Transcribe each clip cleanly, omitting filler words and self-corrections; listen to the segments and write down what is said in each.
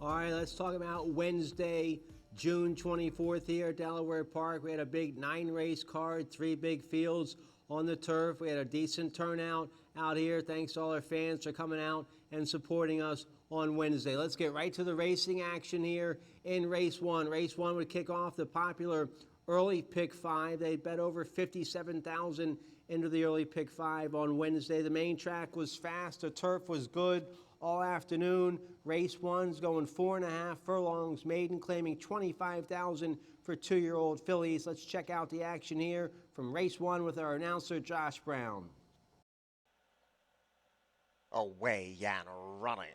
All right, let's talk about Wednesday, June 24th here at Delaware Park. We had a big 9-race card, 3 big fields on the turf. We had a decent turnout out here. Thanks to all our fans for coming out and supporting us on Wednesday. Let's get right to the racing action here in race 1. Race 1 would kick off the popular early pick 5. They bet over 57,000 into the early pick 5 on Wednesday. The main track was fast. The turf was good all afternoon. Race 1's going 4.5 furlongs maiden, claiming 25,000 for 2-year-old fillies. Let's check out the action here from race 1 with our announcer, Josh Brown. Away and running.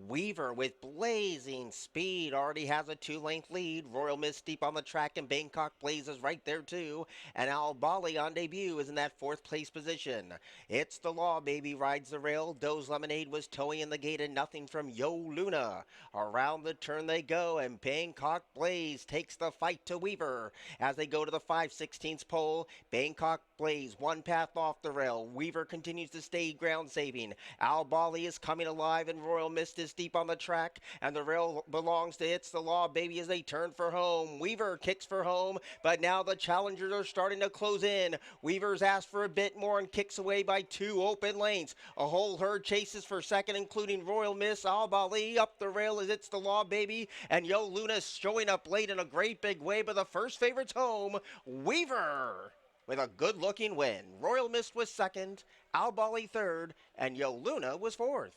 Weaver with blazing speed already has a 2-length lead. Royal Miss deep on the track, and Bangkok Blaze is right there too. And Al Bali on debut is in that 4th place position. It's the Law Baby rides the rail. Doe's Lemonade was towing in the gate, and nothing from Yo Luna. Around the turn they go, and Bangkok Blaze takes the fight to Weaver. As they go to the 5/16 pole, Bangkok Blaze 1 path off the rail. Weaver continues to stay ground saving. Al Bali is coming alive, and Royal Mist is deep on the track, and the rail belongs to It's the Law Baby as they turn for home. Weaver kicks for home, but now the challengers are starting to close in. Weaver's asked for a bit more and kicks away by 2 open lanes. A whole herd chases for second, including Royal Miss. Al Bali up the rail as It's the Law Baby, and Yo Luna showing up late in a great big way, but the first favorite's home. Weaver with a good-looking win. Royal Mist was second, Al Bali third, and Yo Luna was fourth.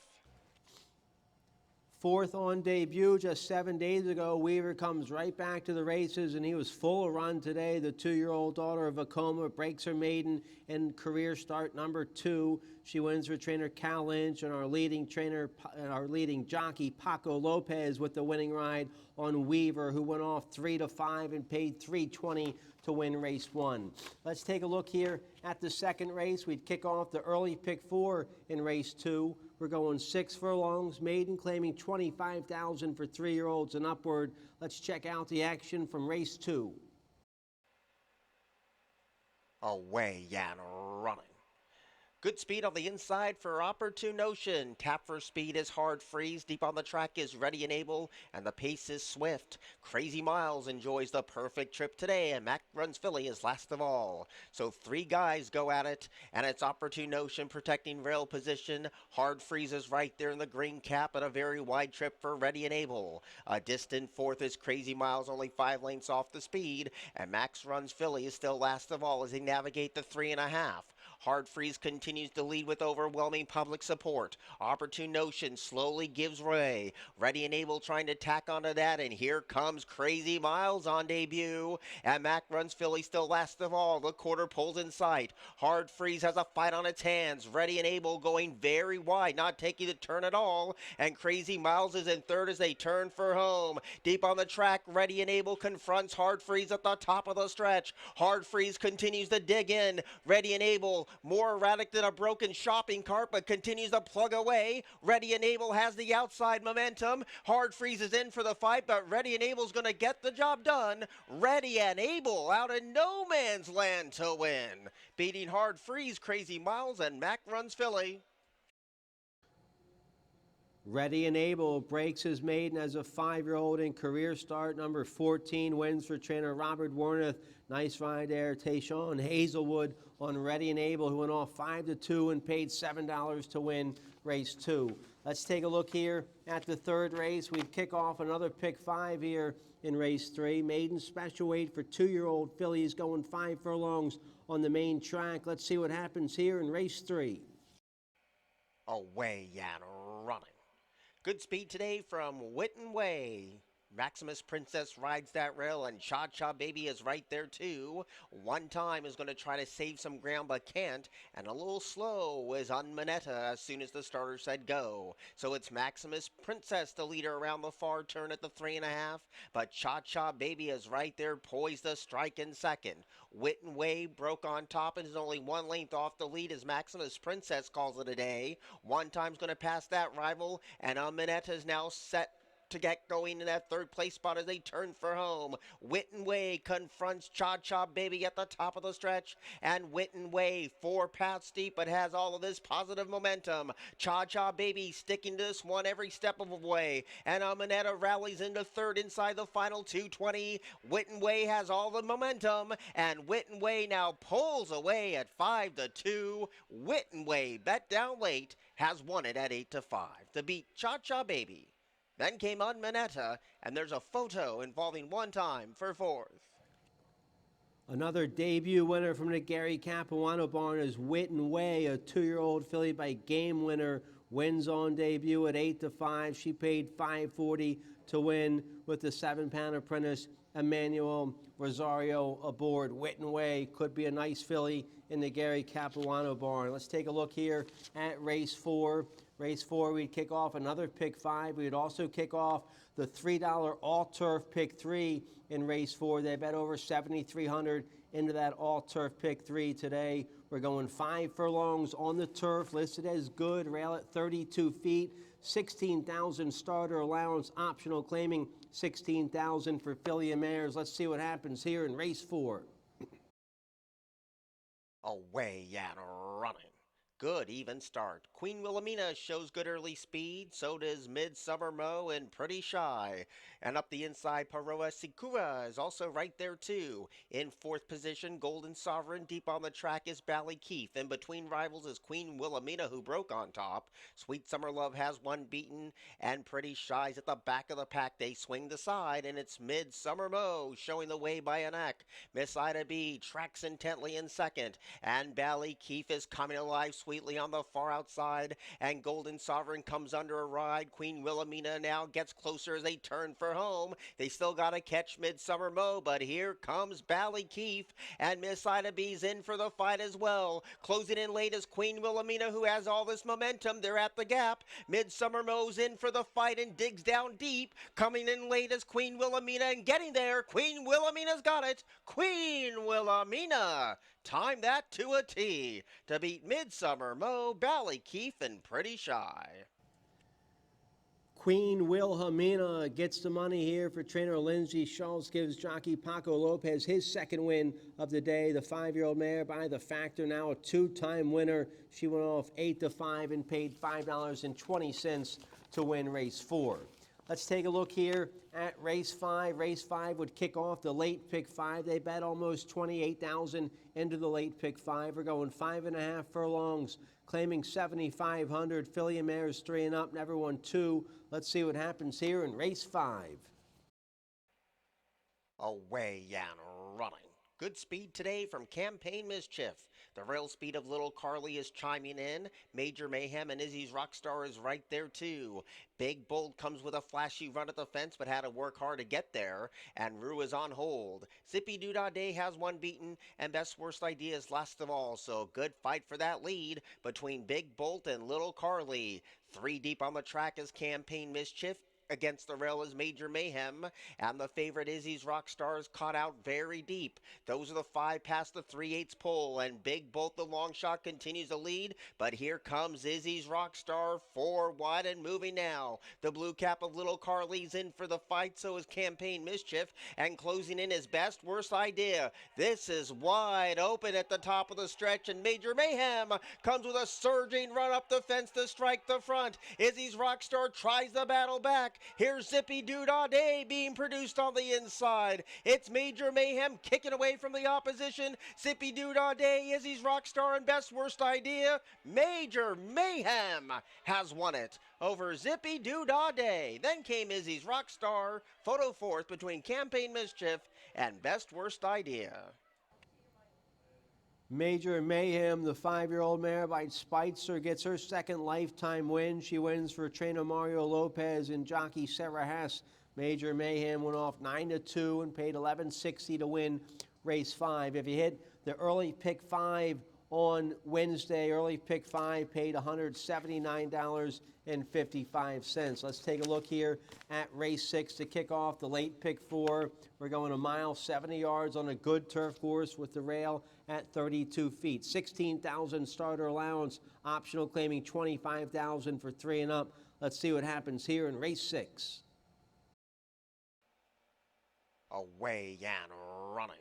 4th on debut just 7 days ago. Weaver comes right back to the races, and he was full of run today. The 2-year-old daughter of Vacoma breaks her maiden in career start number 2. She wins for trainer Cal Lynch, and our leading jockey Paco Lopez with the winning ride on Weaver, who went off 3-5 and paid $320 to win race 1. Let's take a look here at the second race. We'd kick off the early pick 4 in race 2. We're going 6 furlongs maiden, claiming 25,000 for 3-year-olds and upward. Let's check out the action from race 2. Away and running. Good speed on the inside for Opportune Notion. Tap for speed is Hard Freeze. Deep on the track is Ready and Able, and the pace is swift. Crazy Miles enjoys the perfect trip today, and Mac Runs Philly is last of all. So 3 guys go at it, and it's Opportune Notion protecting rail position. Hard Freeze is right there in the green cap, and a very wide trip for Ready and Able. A distant 4th is Crazy Miles, only 5 lengths off the speed, and Max Runs Philly is still last of all as they navigate the 3.5. Hard Freeze continues to lead with overwhelming public support. Opportune Notion slowly gives way. Ready and Able trying to tack onto that, and here comes Crazy Miles on debut. And Mac Runs Philly still last of all. The quarter pole's in sight. Hard Freeze has a fight on its hands. Ready and Able going very wide, not taking the turn at all. And Crazy Miles is in third as they turn for home. Deep on the track, Ready and Able confronts Hard Freeze at the top of the stretch. Hard Freeze continues to dig in. Ready and Able, more erratic than a broken shopping cart, but continues to plug away. Ready and Able has the outside momentum. Hard Freeze is in for the fight, but Ready and Able's going to get the job done. Ready and Able out in no man's land to win, beating Hard Freeze, Crazy Miles, and Mac Runs Philly. Ready and Able breaks his maiden as a 5-year-old in career start number 14, wins for trainer Robert Warneth. Nice ride there. Tayshawn Hazelwood on Ready and Able, who went off 5-2 and paid $7 to win race 2. Let's take a look here at the third race. We kick off another pick 5 here in race 3. Maiden special weight for 2-year-old fillies, going 5 furlongs on the main track. Let's see what happens here in race 3. Away and running. Good speed today from Witten Way. Maximus Princess rides that rail, and Cha Cha Baby is right there too. One Time is going to try to save some ground but can't, and a little slow is on Manetta as soon as the starter said go. So it's Maximus Princess the leader around the far turn at the 3.5, but Cha Cha Baby is right there poised to strike in second. Witten Way broke on top and is only 1 length off the lead as Maximus Princess calls it a day. One Time's going to pass that rival, and Manetta is now set to get going in that third place spot as they turn for home. Witten Way confronts Cha Cha Baby at the top of the stretch, and Witten Way 4 paths deep, but has all of this positive momentum. Cha Cha Baby sticking to this one every step of the way, and Amanetta rallies into third inside the final 220. Witten Way has all the momentum, and Witten Way now pulls away at 5-2. Witten Way, bet down late, has won it at 8-5 to beat Cha Cha Baby. Then came Amanetta, and there's a photo involving one time for fourth. Another debut winner from the Gary Capuano barn is Witten Way, a 2-year-old filly by Game Winner, wins on debut at 8-5. She paid $5.40 to win with the 7-pound apprentice Emmanuel Rosario aboard. Witten Way could be a nice filly in the Gary Capuano barn. Let's take a look here at race 4. Race 4, we'd kick off another pick 5. We'd also kick off the $3 all-turf pick 3 in race 4. They bet over $7,300 into that all-turf pick 3 today. We're going 5 furlongs on the turf, listed as good, rail at 32 feet, 16,000 starter allowance, optional claiming 16,000 for filly and mares. Let's see what happens here in race 4. Away and running. Good even start. Queen Wilhelmina shows good early speed. So does Midsummer Mo and Pretty Shy. And up the inside, Paroa Sikura is also right there too. In fourth position, Golden Sovereign. Deep on the track is Ballykeith. In between rivals is Queen Wilhelmina, who broke on top. Sweet Summer Love has one beaten. And Pretty Shy's at the back of the pack. They swing the side, and it's Midsummer Mo showing the way by a neck. Miss Ida B tracks intently in second. And Ballykeith is coming alive sweetly on the far outside, and Golden Sovereign comes under a ride. Queen Wilhelmina now gets closer as they turn for home. They still got to catch Midsummer Mo, but here comes Ballykeith, and Miss Ida B's in for the fight as well. Closing in late is Queen Wilhelmina, who has all this momentum. They're at the gap. Midsummer Mo's in for the fight and digs down deep. Coming in late is Queen Wilhelmina, and getting there, Queen Wilhelmina's got it. Queen Wilhelmina time that to a T to beat Midsummer Mo, Ballykeith, and Pretty Shy. Queen Wilhelmina gets the money here for trainer Lindsay Schultz, gives jockey Paco Lopez his second win of the day. The 5-year-old mare by the Factor, now a 2-time winner. She went off 8-5 and paid $5.20 to win race 4. Let's take a look here at race 5. Race 5 would kick off the late pick 5. They bet almost $28,000 into the late pick 5. We're going 5.5 furlongs, claiming $7,500. Filly and mares 3 and up, never won 2. Let's see what happens here in race 5. Away and running. Good speed today from Campaign Mischief. The rail speed of Little Carly is chiming in. Major Mayhem and Izzy's Rockstar is right there too. Big Bold comes with a flashy run at the fence, but had to work hard to get there. And Rue is on hold. Zippy Doodah Day has one beaten, and Best Worst Idea is last of all. So good fight for that lead between Big Bolt and Little Carly. 3 deep on the track is Campaign Mischief. Against the rail is Major Mayhem, and the favorite Izzy's Rockstars caught out very deep. Those are the 5 past the 3/8 pole, and Big Bolt the long shot continues to lead, but here comes Izzy's Rockstar 4 wide and moving now. The blue cap of Little Carly's in for the fight, so is Campaign Mischief, and closing in is Best Worst Idea. This is wide open at the top of the stretch, and Major Mayhem comes with a surging run up the fence to strike the front. Izzy's Rockstar tries the battle back. Here's Zippy Doodah Day being produced on the inside. It's Major Mayhem kicking away from the opposition. Zippy Doodah Day, Izzy's Rockstar, and Best Worst Idea. Major Mayhem has won it over Zippy Doodah Day. Then came Izzy's Rockstar, photo fourth between Campaign Mischief and Best Worst Idea. Major Mayhem, the 5-year-old mare by Spitzer, gets her second lifetime win. She wins for trainer Mario Lopez and jockey Sarah Hess. Major Mayhem went off 9-2 and paid $11.60 to win race 5. If you hit the early pick 5 on Wednesday, early pick 5 paid $179.55. Let's take a look here at race 6 to kick off the late pick 4. We're going a mile 70 yards on a good turf course with the rail at 32 feet. 16,000 starter allowance, optional claiming 25,000 for 3 and up. Let's see what happens here in race 6. Away and running.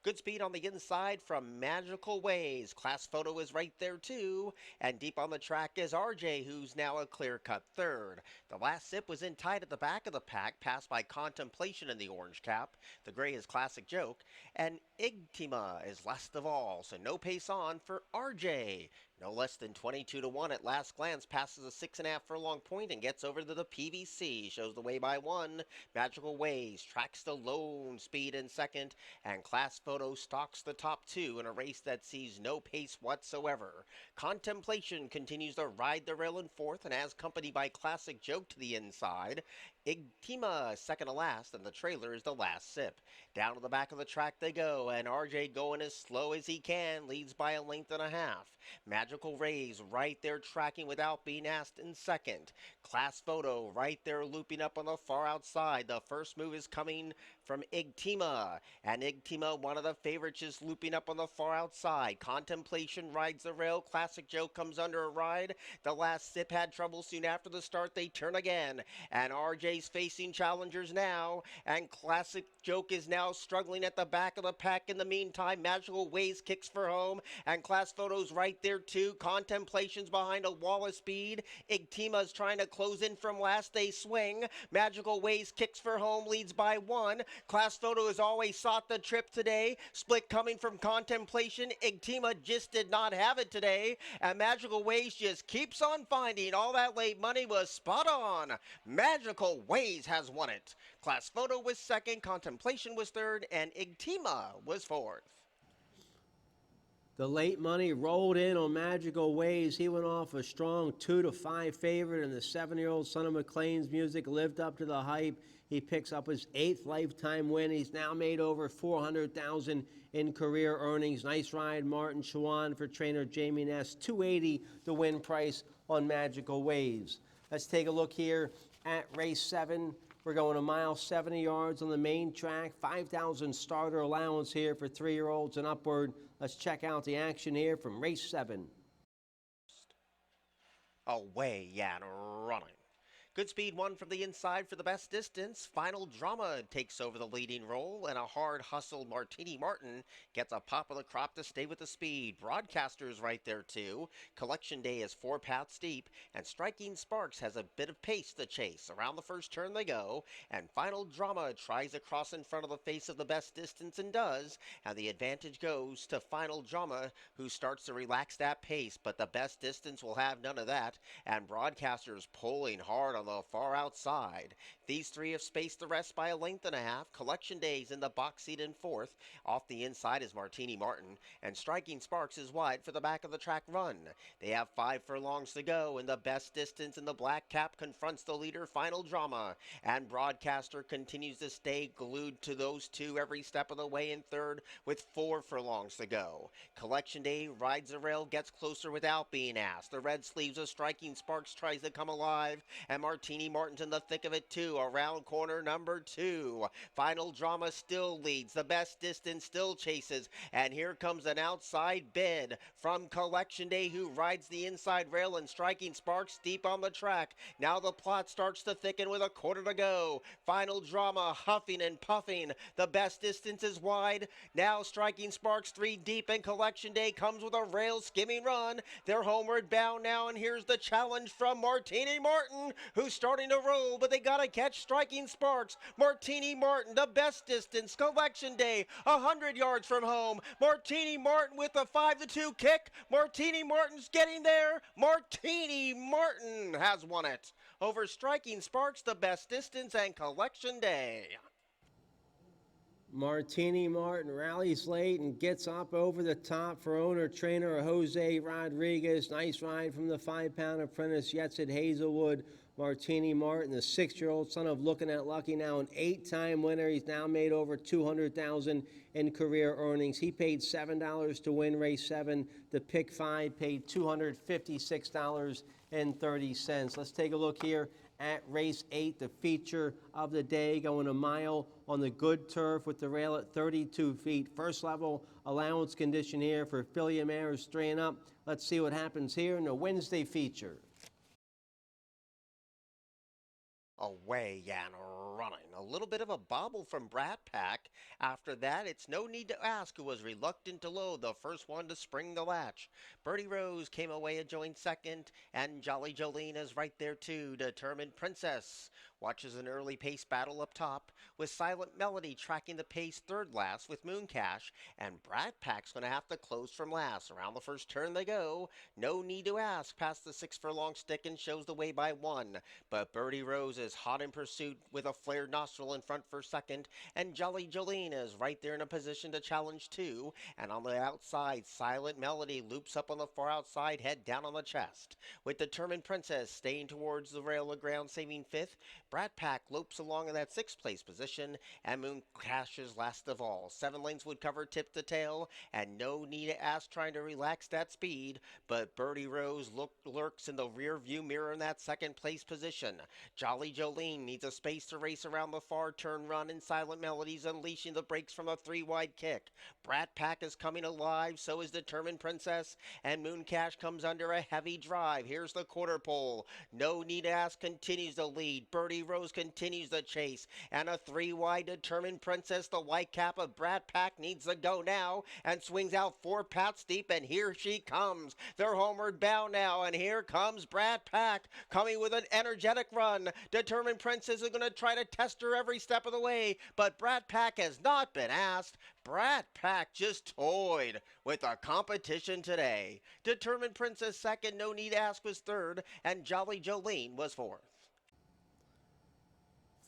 Good speed on the inside from Magical Ways. Class Photo is right there too. And deep on the track is RJ, who's now a clear-cut third. The last sip was in tight at the back of the pack, passed by Contemplation in the orange cap. The gray is Classic Joke. And Igtima is last of all, so no pace on for RJ. No less than 22 to 1 at last glance, passes a 6.5 furlong point and gets over to the PVC. Shows the way by one. Magical Ways tracks the lone speed in second, and Class Photo stalks the top two in a race that sees no pace whatsoever. Contemplation continues to ride the rail in fourth, and as company by Classic Joke to the inside. Igtima second to last, and the trailer is the last sip. Down to the back of the track they go, and RJ going as slow as he can, leads by a length and a half. Magical Rays right there tracking without being asked in second. Class Photo right there looping up on the far outside. The first move is coming from Igtima, and Igtima, one of the favorites, is looping up on the far outside. Contemplation rides the rail. Classic Joe comes under a ride. The last sip had trouble soon after the start. They turn again, and RJ's facing challengers now, and Classic Joke is now struggling at the back of the pack. In the meantime, Magical Ways kicks for home, and Class Photo's right there too. Contemplation's behind a wall of speed. Igtima's trying to close in from last. They swing. Magical Ways kicks for home, leads by one. Class Photo has always sought the trip today. Split coming from Contemplation. Igtima just did not have it today, and Magical Ways just keeps on finding. All that late money was spot on. Magical Ways has won it. Class Photo was second, Contemplation was third, and Igtima was fourth. The late money rolled in on Magical Ways. He went off a strong 2-5 favorite, and the 7-year-old son of McLean's Music lived up to the hype. He picks up his 8th lifetime win. He's now made over $400,000 in career earnings. Nice ride, Martin Chuan, for trainer Jamie Ness. $280 the win price on Magical Ways. Let's take a look here at race 7. We're going a mile 70 yards on the main track. 5,000 starter allowance here for 3-year-olds and upward. Let's check out the action here from race 7. Away and running. Good speed one from the inside for the best distance. Final Drama takes over the leading role, and a hard hustled Martini Martin gets a pop of the crop to stay with the speed. Broadcaster's right there too. Collection Day is 4 paths deep, and Striking Sparks has a bit of pace to chase. Around the first turn they go, and Final Drama tries to cross in front of the face of the best distance and does, and the advantage goes to Final Drama, who starts to relax that pace, but the best distance will have none of that, and Broadcaster's pulling hard on the far outside. These three have spaced the rest by a length and a half. Collection Days in the box seat in fourth. Off the inside is Martini Martin, and Striking Sparks is wide for the back of the track run. They have 5 furlongs to go, and the best distance in the black cap confronts the leader, Final Drama, and Broadcaster continues to stay glued to those two every step of the way in third with 4 furlongs to go. Collection Day rides the rail, gets closer without being asked. The red sleeves of Striking Sparks tries to come alive, and Martini Martin's in the thick of it too. Around corner number 2. Final Drama still leads. The best distance still chases. And here comes an outside bid from Collection Day, who rides the inside rail, and Striking Sparks deep on the track. Now the plot starts to thicken with a quarter to go. Final Drama huffing and puffing. The best distance is wide. Now Striking Sparks 3 deep, and Collection Day comes with a rail skimming run. They're homeward bound now, and here's the challenge from Martini Martin, who's starting to roll, but they gotta catch Striking Sparks. Martini Martin, the best distance. Collection Day, 100 yards from home. Martini Martin with a 5-2 kick. Martini Martin's getting there. Martini Martin has won it over Striking Sparks, the best distance, and Collection Day. Martini Martin rallies late and gets up over the top for owner-trainer Jose Rodriguez. Nice ride from the 5-pound apprentice Yetsit Hazelwood. Martini Martin, the 6-year-old son of Looking at Lucky, now an 8-time winner. He's now made over $200,000 in career earnings. He paid $7 to win race 7. The pick 5 paid $256.30. Let's take a look here at race 8, the feature of the day, going a mile on the good turf with the rail at 32 feet. First level allowance condition here for filly mares 3 and up. Let's see what happens here in the Wednesday feature. Away and running. A little bit of a bobble from Brat Pack. After that, it's no need to ask who was reluctant to load, the first one to spring the latch. Birdie Rose came away a joint second, and Jolly Jolene is right there too. Determined Princess watches an early pace battle up top, with Silent Melody tracking the pace third last with Moon Cash, and Brat Pack's going to have to close from last. Around the first turn they go. No need to ask. Past the 6 furlong stick and shows the way by 1. But Birdie Rose is hot in pursuit with a flared nostril in front for second, and Jolly Jolene is right there in a position to challenge 2. And on the outside, Silent Melody loops up on the far outside, head down on the chest. With Determined Princess staying towards the rail of ground, saving 5th, Brat Pack lopes along in that 6th place position, and Moon Cash last of all. 7 lanes would cover tip to tail, and no need to ask trying to relax that speed, but Birdie Rose lurks in the rear view mirror in that 2nd place position. Jolly Jolene needs a space to race around the far turn run, and Silent Melody's unleashing the brakes from a 3-wide kick. Brat Pack is coming alive, so is Determined Princess, and Moon Cash comes under a heavy drive. Here's the quarter pole. No need to ask continues the lead. Birdie Rose continues the chase, and a 3-wide Determined Princess, the white cap of Brat Pack, needs to go now and swings out 4 pats deep, and here she comes. They're homeward bound now, and here comes Brat Pack coming with an energetic run. Determined Princess is going to try to test her every step of the way, but Brat Pack has not been asked. Brat Pack just toyed with the competition today. Determined Princess second, no need to ask was third, and Jolly Jolene was fourth.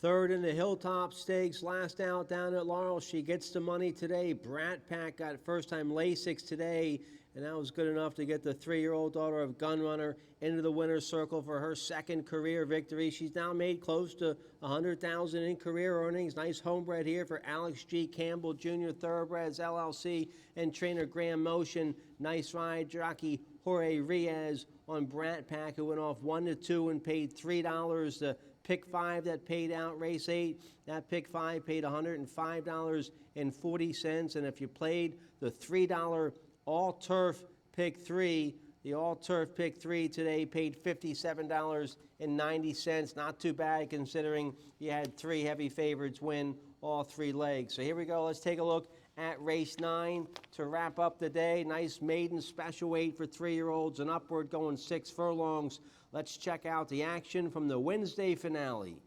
Third in the Hilltop Stakes, last out down at Laurel. She gets the money today. Brat Pack got first-time Lasix today, and that was good enough to get the 3-year-old daughter of Gunrunner into the winner's circle for her second career victory. She's now made close to $100,000 in career earnings. Nice homebred here for Alex G. Campbell Jr. Thoroughbreds LLC and trainer Graham Motion. Nice ride, jockey Jorge Riaz on Brat Pack, who went off 1-2 and paid $3. The pick 5 that paid out race 8, that pick 5 paid $105.40. And if you played the $3 all-turf pick 3, the all-turf pick 3 today paid $57.90. Not too bad considering you had 3 heavy favorites win all 3 legs. So here we go. Let's take a look at race 9 to wrap up the day. Nice maiden special weight for 3-year-olds and upward, going 6 furlongs. Let's check out the action from the Wednesday finale.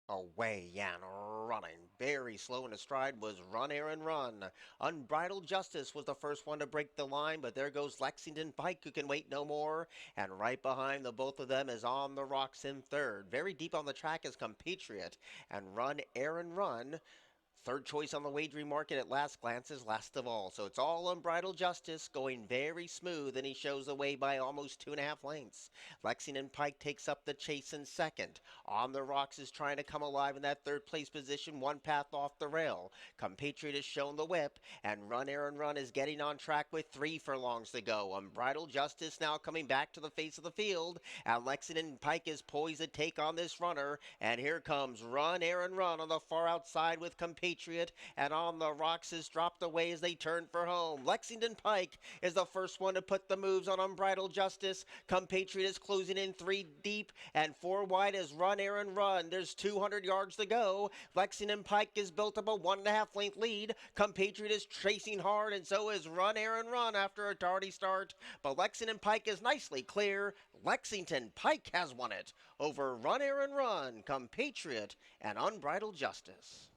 Away and running. Very slow in his stride was Run Aaron Run. Unbridled Justice was the first one to break the line, but there goes Lexington Pike, who can wait no more. And right behind the both of them is On the Rocks in third. Very deep on the track is Compatriot and Run Aaron Run. Third choice on the wagering market at last glance is last of all. So it's all Unbridled Justice going very smooth, and he shows the way by almost 2.5 lengths. Lexington Pike takes up the chase in second. On the Rocks is trying to come alive in that third place position, 1 path off the rail. Compatriot has shown the whip, and Run Aaron Run is getting on track with 3 furlongs to go. Unbridled Justice now coming back to the face of the field, and Lexington Pike is poised to take on this runner. And here comes Run Aaron Run on the far outside with Compatriot, and On the Rocks is dropped away as they turn for home. Lexington Pike is the first one to put the moves on Unbridled Justice. Compatriot is closing in 3 deep, and 4 wide as Run Aaron Run. There's 200 yards to go. Lexington Pike has built up a 1.5 length lead. Compatriot is chasing hard, and so is Run Aaron Run after a tardy start. But Lexington Pike is nicely clear. Lexington Pike has won it over Run Aaron Run, Compatriot, and Unbridled Justice.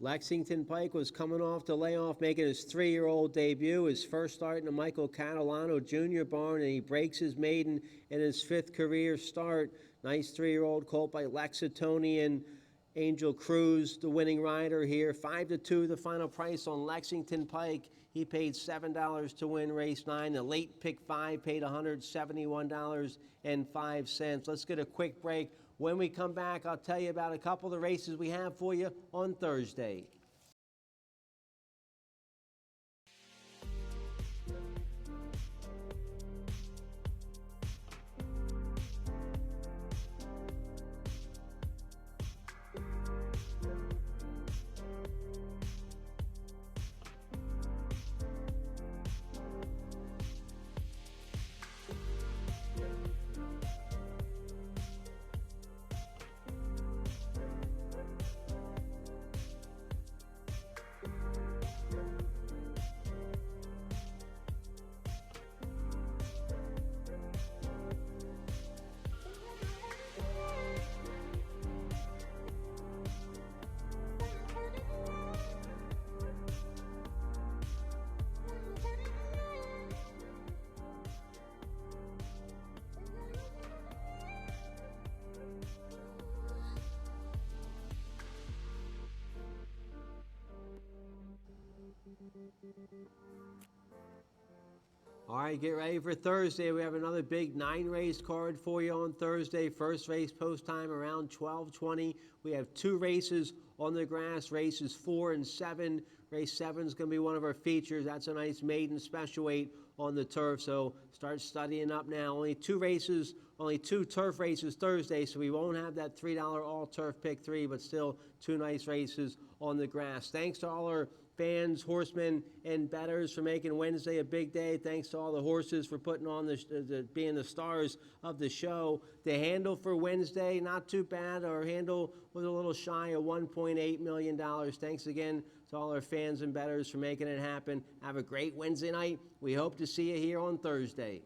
Lexington Pike was coming off the layoff, making his 3-year-old debut, his first start in the Michael Catalano Jr. barn, and he breaks his maiden in his 5th career start. Nice 3-year-old colt by Lexingtonian Angel Cruz, the winning rider here. 5-2 the final price on Lexington Pike. He paid $7 to win race 9. The late pick 5 paid $171.05. Let's get a quick break. When we come back, I'll tell you about a couple of the races we have for you on Thursday. All right, get ready for Thursday. We have another big 9-race card for you on Thursday. First race post time around 12:20. We have 2 races on the grass, races 4 and 7. Race 7 is going to be one of our features. That's a nice maiden special weight on the turf, so start studying up now. Only 2 races, only 2 turf races Thursday, so we won't have that $3 all-turf pick 3, but still 2 nice races on the grass. Thanks to all our fans, horsemen, and bettors for making Wednesday a big day. Thanks to all the horses for putting on being the stars of the show. The handle for Wednesday, not too bad. Our handle was a little shy of $1.8 million. Thanks again to all our fans and bettors for making it happen. Have a great Wednesday night. We hope to see you here on Thursday.